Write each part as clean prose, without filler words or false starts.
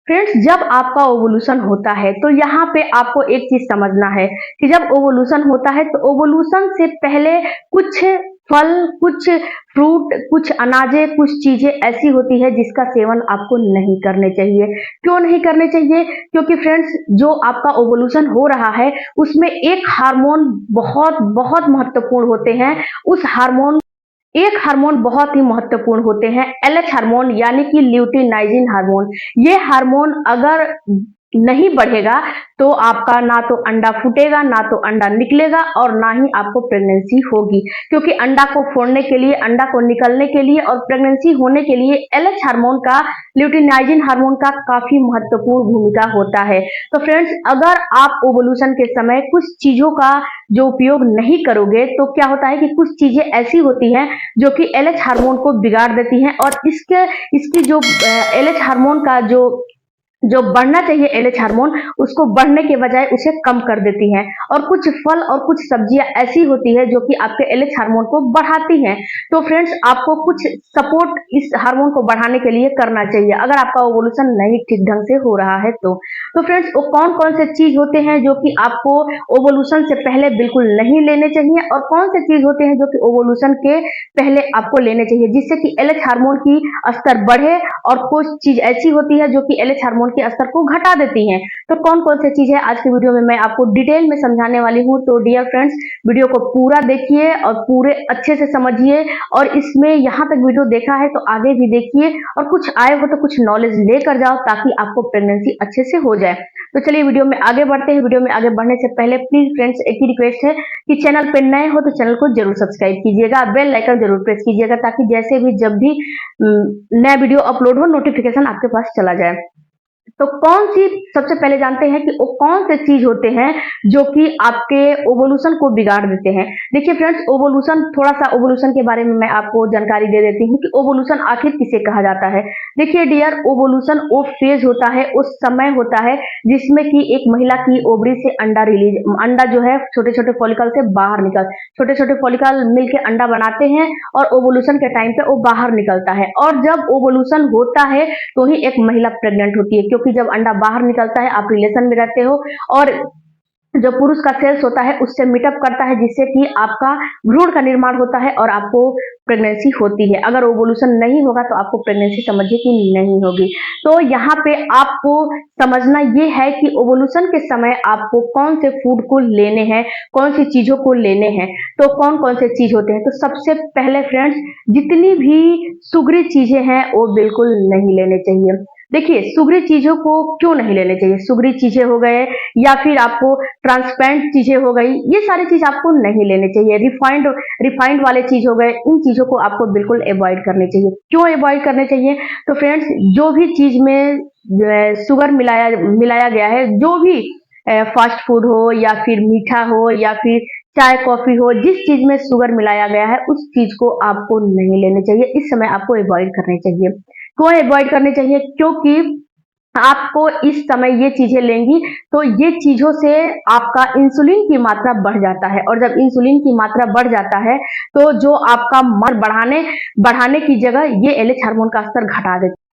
Friends, जब आपका ovulation होता है तो यहाँ पे आपको एक चीज समझना है कि जब ओवोल्यूशन होता है तो ओवोल्यूशन से पहले कुछ फल, कुछ फ्रूट, कुछ अनाजे, कुछ चीजें ऐसी होती है जिसका सेवन आपको नहीं करने चाहिए। क्यों नहीं करने चाहिए? क्योंकि फ्रेंड्स, जो आपका ओवोल्यूशन हो रहा है उसमें एक हार्मोन बहुत बहुत महत्वपूर्ण होते हैं। उस हार्मोन एक हार्मोन बहुत ही महत्वपूर्ण होते हैं, एलएच हार्मोन यानी कि ल्यूटिनाइजिन हार्मोन। ये हार्मोन अगर नहीं बढ़ेगा तो आपका ना तो अंडा फूटेगा, ना तो अंडा निकलेगा और ना ही आपको प्रेगनेंसी होगी। क्योंकि अंडा को फोड़ने के लिए, अंडा को निकलने के लिए और प्रेगनेंसी होने के लिए एलएच हार्मोन का, ल्यूटिनाइजिन हार्मोन का काफी महत्वपूर्ण भूमिका होता है। तो फ्रेंड्स, अगर आप ओवोल्यूशन के समय कुछ चीजों का जो उपयोग नहीं करोगे तो क्या होता है कि कुछ चीजें ऐसी होती हैं जो कि एलएच हार्मोन को बिगाड़ देती हैं और इसकी जो एलएच हार्मोन का जो जो बढ़ना चाहिए एलएच हार्मोन, उसको बढ़ने के बजाय उसे कम कर देती हैं। और कुछ फल और कुछ सब्जियां ऐसी होती है जो कि आपके एलएच हार्मोन को बढ़ाती हैं। तो फ्रेंड्स, आपको कुछ सपोर्ट इस हार्मोन को बढ़ाने के लिए करना चाहिए अगर आपका ओवोल्यूशन नहीं ठीक ढंग से हो रहा है तो फ्रेंड्स, वो कौन कौन से चीज होते हैं जो कि आपको ओवोल्यूशन से पहले बिल्कुल नहीं लेने चाहिए और कौन से चीज होते हैं जो कि ओवोल्यूशन के पहले आपको लेने चाहिए, जिससे कि एलएच हार्मोन की स्तर बढ़े। और कुछ चीज ऐसी होती है जो कि एलएच हार्मोन के स्तर को घटा देती हैं। तो कौन कौन सी चीज है आज की वीडियो में मैं आपको डिटेल में समझाने वाली हूँ। तो डियर फ्रेंड्स, वीडियो को पूरा देखिए और पूरे अच्छे से समझिए। और इसमें यहाँ तक वीडियो देखा है तो आगे भी देखिए और कुछ आए हो तो कुछ नॉलेज लेकर जाओ ताकि आपको प्रेगनेंसी अच्छे से हो जाए। तो चलिए वीडियो में आगे बढ़ते हैं। वीडियो में आगे बढ़ने से पहले प्लीज फ्रेंड्स, एक ही रिक्वेस्ट है कि चैनल पे नए हो तो चैनल को जरूर सब्सक्राइब कीजिएगा, बेल आइकन जरूर प्रेस कीजिएगा ताकि जैसे भी जब भी नया वीडियो अपलोड हो नोटिफिकेशन आपके पास चला जाए। तो कौन सी, सबसे पहले जानते हैं कि वो कौन से चीज होते हैं जो कि आपके ओवोल्यूशन को बिगाड़ देते हैं। देखिए फ्रेंड्स, ओवोल्यूशन, थोड़ा सा ओवोल्यूशन के बारे में मैं आपको जानकारी दे देती हूँ कि ओवोल्यूशन आखिर किसे कहा जाता है। देखिए डियर, ओवोल्यूशन वो फेज होता है, उस समय होता है जिसमें कि एक महिला की ओवरी से अंडा जो है छोटे छोटे फॉलिकल से बाहर निकल, छोटे छोटे फॉलिकल मिलके अंडा बनाते हैं और ओवोल्यूशन के टाइम पे वो बाहर निकलता है। और जब ओवोल्यूशन होता है तो ही एक महिला प्रेग्नेंट होती है, क्योंकि जब अंडा बाहर निकलता है आप रिलेशन में रहते हो और जो पुरुष का सेल्स होता है उससे मीटअप करता है जिससे कि आपका भ्रूण का निर्माण होता है और आपको प्रेगनेंसी होती है। अगर ओवोल्यूशन नहीं होगा तो आपको प्रेगनेंसी समझिए कि नहीं होगी। तो यहाँ पे आपको समझना ये है कि ओवोल्यूशन के समय आपको कौन से फूड को लेने हैं, कौन सी चीजों को लेने हैं। तो कौन कौन से चीज होते हैं? तो सबसे पहले फ्रेंड्स, जितनी भी सुगरी चीजें हैं वो बिल्कुल नहीं लेने चाहिए। देखिए, सुगरी चीजों को क्यों नहीं लेने चाहिए? सुगरी चीजें हो गए या फिर आपको ट्रांसपेरेंट चीजें हो गई, ये सारी चीज आपको नहीं लेने चाहिए। रिफाइंड रिफाइंड वाले चीज हो गए, इन चीजों को आपको बिल्कुल अवॉइड करने चाहिए। क्यों अवॉइड करने चाहिए? तो फ्रेंड्स, जो भी चीज में शुगर मिलाया मिलाया गया है, जो भी फास्ट फूड हो या फिर मीठा हो या फिर चाय कॉफी हो, जिस चीज में शुगर मिलाया गया है उस चीज को आपको नहीं लेने चाहिए, इस समय आपको अवॉइड करने चाहिए। क्यों अवॉइड करने चाहिए? क्योंकि आपको इस समय ये चीजें लेंगी तो ये चीजों से आपका इंसुलिन की मात्रा बढ़ जाता है और जब इंसुलिन की मात्रा बढ़ जाता है तो जो आपका मर बढ़ाने बढ़ाने की जगह ये एलएच हार्मोन का स्तर घटा देता है।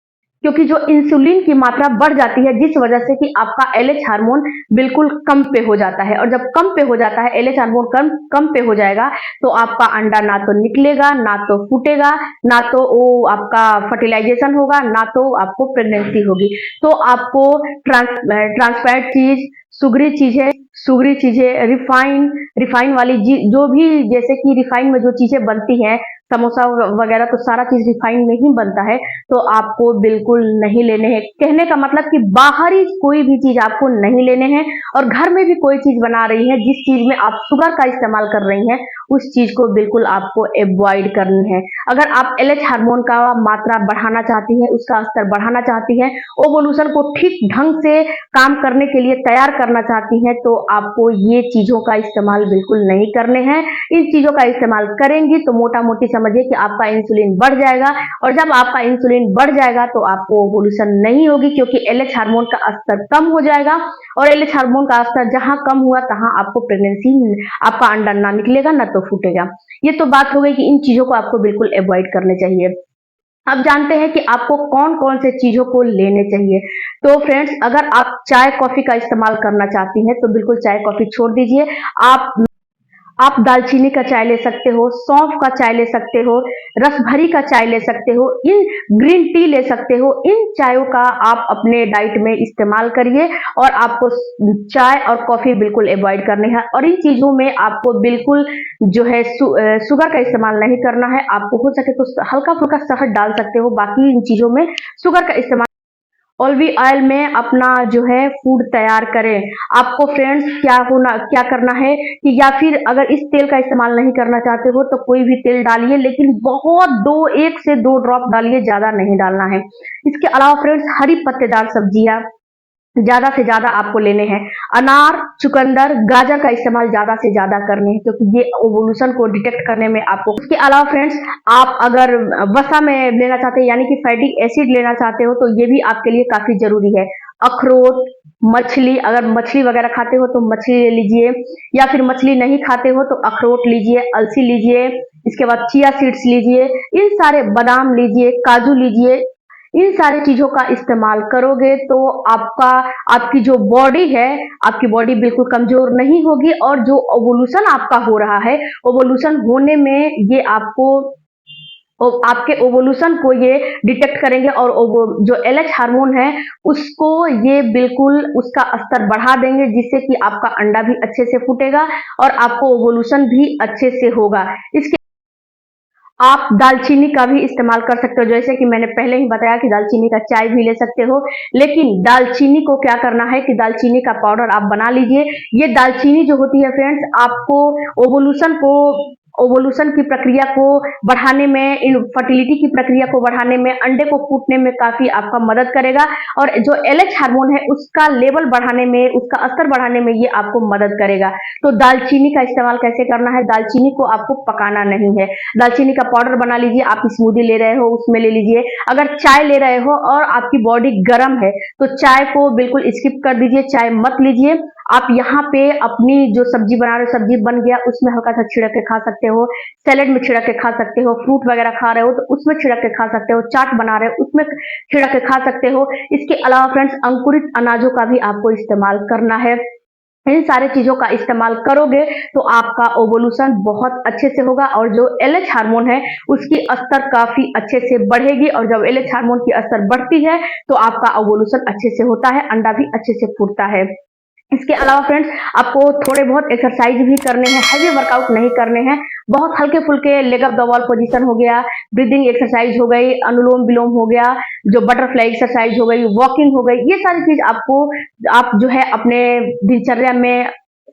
क्योंकि जो इंसुलिन की मात्रा बढ़ जाती है जिस वजह से कि आपका एलएच हार्मोन बिल्कुल कम पे हो जाता है और जब कम पे हो जाता है, एलएच हार्मोन कम कम पे हो जाएगा तो आपका अंडा ना तो निकलेगा, ना तो फूटेगा, ना तो वो आपका फर्टिलाइजेशन होगा, ना तो आपको प्रेगनेंसी होगी। तो आपको ट्रांसपैरेंट चीज, सुगरी चीजें सुगरी चीजें, रिफाइन वाली जो भी, जैसे कि रिफाइन में जो चीजें बनती हैं, समोसा वगैरह, तो सारा चीज रिफाइन में ही बनता है, तो आपको बिल्कुल नहीं लेने हैं। कहने का मतलब कि बाहरी कोई भी चीज आपको नहीं लेने हैं और घर में भी कोई चीज बना रही है जिस चीज में आप शुगर का इस्तेमाल कर रही हैं उस चीज को बिल्कुल आपको अवॉइड करनी है। अगर आप एलएच हार्मोन का मात्रा बढ़ाना चाहती हैं, उसका स्तर बढ़ाना चाहती हैं, ओवोल्यूशन को ठीक ढंग से काम करने के लिए तैयार करना चाहती हैं, तो आपको ये चीजों का इस्तेमाल बिल्कुल नहीं करने हैं। इन चीजों का इस्तेमाल करेंगी तो मोटा मोटी समझिए कि आपका इंसुलिन बढ़ जाएगा और जब आपका इंसुलिन बढ़ जाएगा तो आपको ओवुलेशन नहीं होगी, क्योंकि एलएच हार्मोन का स्तर कम हो जाएगा और एलएच हार्मोन का स्तर जहां कम हुआ तहां आपको प्रेगनेंसी, आपका अंडा ना निकलेगा ना तो फूटेगा। ये तो बात हो गई कि इन चीजों को आपको बिल्कुल अवॉइड करने चाहिए। अब जानते हैं कि आपको कौन-कौन से चीज़ों को लेने चाहिए। तो फ्रेंड्स, अगर आप चाय-कॉफ़ी का इस्तेमाल करना चाहती हैं, तो बिल्कुल चाय-कॉफ़ी छोड़ दीजिए। आप आप दालचीनी का चाय ले सकते हो, सौंफ का चाय ले सकते हो, रसभरी का चाय ले सकते हो, इन ग्रीन टी ले सकते हो। इन चायों का आप अपने डाइट में इस्तेमाल करिए और आपको चाय और कॉफ़ी बिल्कुल अवॉइड करनी है और इन चीज़ों में आपको बिल्कुल जो है शुगर का इस्तेमाल नहीं करना है। आपको हो सके तो हल्का-फुल्का शहद डाल सकते हो, बाकी इन चीज़ों में शुगर का इस्तेमाल ऑलिव ऑयल में अपना जो है फूड तैयार करें। आपको फ्रेंड्स क्या करना है कि या फिर अगर इस तेल का इस्तेमाल नहीं करना चाहते हो तो कोई भी तेल डालिए, लेकिन बहुत 1 से 2 ड्रॉप डालिए, ज़्यादा नहीं डालना है। इसके अलावा फ्रेंड्स, हरी पत्तेदार सब्जियाँ ज़्यादा से ज़्यादा आपको लेने हैं। अनार, चुकंदर, गाजर का इस्तेमाल ज़्यादा से ज़्यादा करने हैं, क्योंकि ये ओवुलेशन को डिटेक्ट करने में आपको। इसके अलावा फ्रेंड्स, आप अगर वसा में लेना चाहते हैं यानी कि फैटी एसिड लेना चाहते हो तो ये भी आपके लिए काफ़ी ज़रूरी है। अखरोट, मछली, अगर मछली वगैरह खाते हो तो मछली ले लीजिए, या फिर मछली नहीं खाते हो तो अखरोट लीजिए, अलसी लीजिए, इसके बाद चिया सीड्स लीजिए, इन सारे बादाम लीजिए, काजू लीजिए। इन सारी चीज़ों का इस्तेमाल करोगे तो आपकी जो बॉडी है, आपकी बॉडी बिल्कुल कमज़ोर नहीं होगी और जो ओवुलेशन आपका हो रहा है, ओवुलेशन होने में ये आपके ओवुलेशन को ये डिटेक्ट करेंगे और जो एलएच हार्मोन है, उसको ये बिल्कुल उसका स्तर बढ़ा देंगे, जिससे कि आपका अंडा भी अच्छे से फूटेगा और आपको ओवुलेशन भी अच्छे से होगा। इसके आप दालचीनी का भी इस्तेमाल कर सकते हो, जैसे कि मैंने पहले ही बताया कि दालचीनी का चाय भी ले सकते हो, लेकिन दालचीनी को क्या करना है कि दालचीनी का पाउडर आप बना लीजिए। ये दालचीनी जो होती है फ्रेंड्स, आपको ओवुलेशन की प्रक्रिया को बढ़ाने में, फर्टिलिटी की प्रक्रिया को बढ़ाने में, अंडे को फूटने में काफ़ी आपका मदद करेगा और जो एलएच हार्मोन है, उसका लेवल बढ़ाने में, उसका स्तर बढ़ाने में ये आपको मदद करेगा। तो दालचीनी का इस्तेमाल कैसे करना है? दालचीनी को आपको पकाना नहीं है। दालचीनी का पाउडर बना लीजिए, आप स्मूदी ले रहे हो उसमें ले लीजिए। अगर चाय ले रहे हो और आपकी बॉडी गर्म है तो चाय को बिल्कुल स्किप कर दीजिए, चाय मत लीजिए। आप यहाँ पे अपनी जो सब्जी बना रहे हो, सब्जी बन गया उसमें हल्का सा छिड़क के खा सकते हो, सैलेड में छिड़क के खा सकते हो, फ्रूट वगैरह खा रहे हो तो उसमें छिड़क के खा सकते हो, चाट बना रहे हो उसमें छिड़क के खा सकते हो। इसके अलावा फ्रेंड्स, अंकुरित अनाजों का भी आपको इस्तेमाल करना है। इन सारे चीज़ों का इस्तेमाल करोगे तो आपका ओवुलेशन बहुत अच्छे से होगा और जो एलएच हार्मोन है उसकी स्तर काफ़ी अच्छे से बढ़ेगी और जब एलएच हार्मोन की स्तर बढ़ती है तो आपका ओवुलेशन अच्छे से होता है, अंडा भी अच्छे से फूटता है। इसके अलावा फ्रेंड्स, आपको थोड़े बहुत एक्सरसाइज भी करने हैं, हैवी वर्कआउट नहीं करने हैं। बहुत हल्के-फुल्के leg up the wall position हो गया, ब्रीदिंग एक्सरसाइज हो गई, अनुलोम-विलोम हो गया, जो बटरफ्लाई एक्सरसाइज हो गई, वॉकिंग हो गई, ये सारी चीज़ आप जो है अपने दिनचर्या में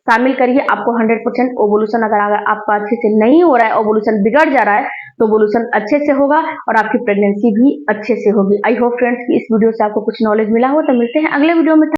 शामिल करिए। आपको 100% ओवुलेशन अगर आपका अच्छे से नहीं हो रहा है, ओवुलेशन बिगड़ जा रहा है, तो ओवुलेशन अच्छे से होगा और आपकी प्रेगनेंसी भी अच्छे से होगी। आई होप फ्रेंड्स कि इस वीडियो से आपको कुछ नॉलेज मिला हो। तो मिलते हैं अगले वीडियो में।